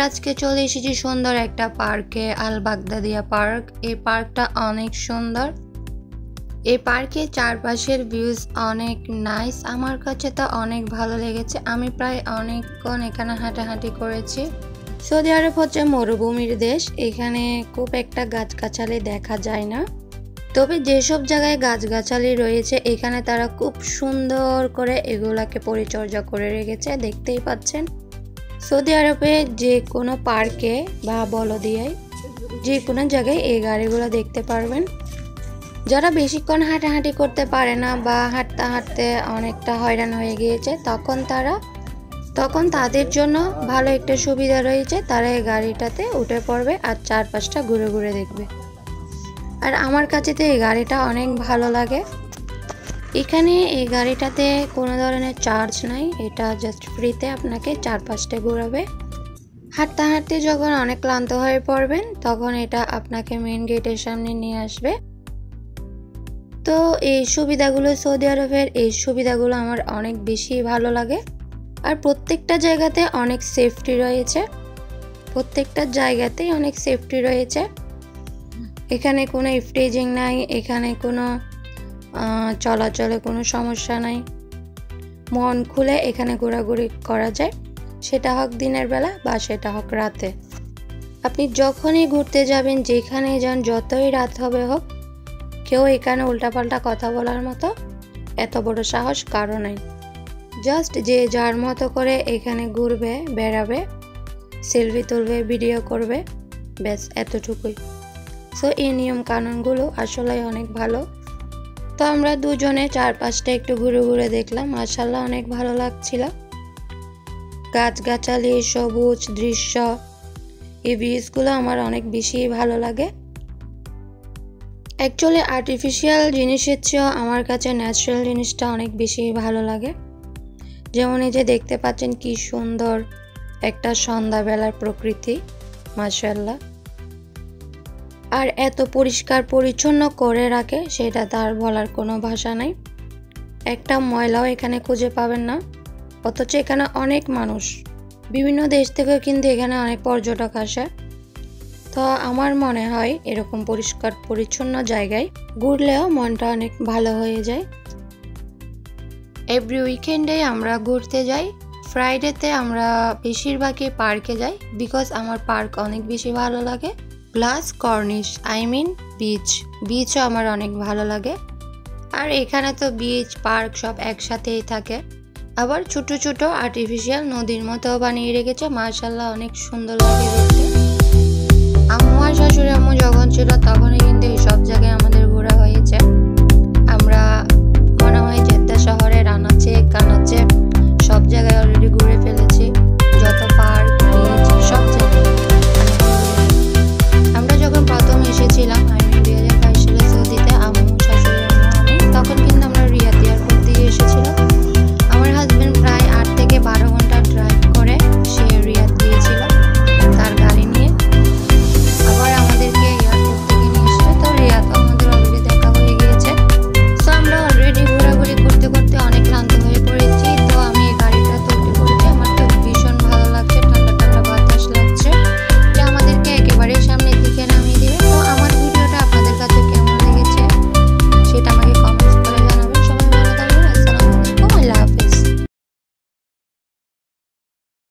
আজকে চলে এসেছি সুন্দর একটা পার্কে, আল বাগদাদিয়া পার্ক। এই পার্কটা অনেক সুন্দর। এই পার্কের চারপাশের ভিউজ অনেক নাইস। আমার কাছে তো অনেক ভালো লেগেছে। আমি প্রায় অনেকক্ষণ এখানে হাঁটাহাঁটি করেছি। সৌদি আরব হচ্ছে মরুভূমির দেশ। এখানে খুব একটা গাছগাছালি দেখা যায় না, তবে যেসব জায়গায় গাছগাছালি রয়েছে এখানে তারা খুব সুন্দর করে এগুলাকে পরিচর্যা করে রেখেছে। দেখতেই পাচ্ছেন, সৌদি আরবে যে কোনো পার্কে বা বলদিয়ায় যে কোনো জায়গায় এই গাড়িগুলো দেখতে পারবেন। যারা বেশিক্ষণ হাঁটাহাঁটি করতে পারে না বা হাঁটতে হাঁটতে অনেকটা হয়রান হয়ে গিয়েছে, তখন তাদের জন্য ভালো একটা সুবিধা রয়েছে। তারা এই গাড়িটাতে উঠে পড়বে আর চারপাশটা ঘুরে ঘুরে দেখবে। আর আমার কাছে তো এই গাড়িটা অনেক ভালো লাগে। এখানে এই গাড়িটাতে কোনো ধরনের চার্জ নাই, এটা জাস্ট ফ্রিতে আপনাকে চারপাশটা ঘোরাবে। হাঁটতে হাঁটতে যখন অনেক ক্লান্ত হয়ে পড়বেন তখন এটা আপনাকে মেইন গেটের সামনে নিয়ে আসবে। তো এই সুবিধাগুলো, সৌদি আরবের এই সুবিধাগুলো আমার অনেক বেশি ভালো লাগে। আর প্রত্যেকটা জায়গাতে অনেক সেফটি রয়েছে, প্রত্যেকটা জায়গাতেই অনেক সেফটি রয়েছে। এখানে কোনো ইফটেজিং নাই, এখানে কোনো চলাচলে কোনো সমস্যা নাই। মন খুলে এখানে ঘোরাঘুরি করা যায়, সেটা হোক দিনের বেলা বা সেটা হোক রাতে। আপনি যখনই ঘুরতে যাবেন, যেখানেই যান, যতই রাত হবে হোক, কেউ এখানে উল্টাপাল্টা কথা বলার মতো এত বড় সাহস কারো নাই। জাস্ট যে যার মতো করে এখানে ঘুরবে, বেড়াবে, সেলফি তুলবে, ভিডিও করবে, ব্যাস এতটুকুই। সো এই নিয়ম কানুনগুলো আসলে অনেক ভালো। তো আমরা দুজনে চারপাশটা একটু ঘুরে ঘুরে দেখলাম। মাশাআল্লাহ অনেক ভালো লাগছিল। গাছগাছালি, সবুজ দৃশ্য, এই ভিউজগুলো আমার অনেক বেশি ভালো লাগে। অ্যাকচুয়ালি আর্টিফিশিয়াল জিনিসের চেয়েও আমার কাছে ন্যাচারাল জিনিসটা অনেক বেশি ভালো লাগে। যেমন এই যে দেখতে পাচ্ছেন কি সুন্দর একটা সন্ধ্যাবেলার প্রকৃতি, মাশাআল্লাহ। আর এত পরিষ্কার পরিচ্ছন্ন করে রাখে, সেটা তার বলার কোনো ভাষা নাই। একটা ময়লাও এখানে খুঁজে পাবেন না। অথচ এখানে অনেক মানুষ, বিভিন্ন দেশ থেকেও কিন্তু এখানে অনেক পর্যটক আসে। তো আমার মনে হয় এরকম পরিষ্কার পরিচ্ছন্ন জায়গায় ঘুরলেও মনটা অনেক ভালো হয়ে যায়। এভরি উইকেন্ডে আমরা ঘুরতে যাই। ফ্রাইডেতে আমরা বেশিরভাগই পার্কে যাই, বিকজ আমার পার্ক অনেক বেশি ভালো লাগে। প্লাস কর্নিশ, বিচও আমার অনেক ভালো লাগে। আর এখানে তো বিচ, পার্ক সব একসাথেই থাকে। আবার ছোট ছোট আর্টিফিশিয়াল নদীর মতো বানিয়ে রেখেছে, মাশাআল্লাহ অনেক সুন্দর লাগে দেখতে। আম্মু আর শাশুড়ি আম্মু যখন ছিল তখনই কিন্তু এই সব জায়গায় আমাদের ঘোরা হয়েছে। আমরা মনে হয় জেদ্দা শহরের আনাচে কানাচে সব জায়গায়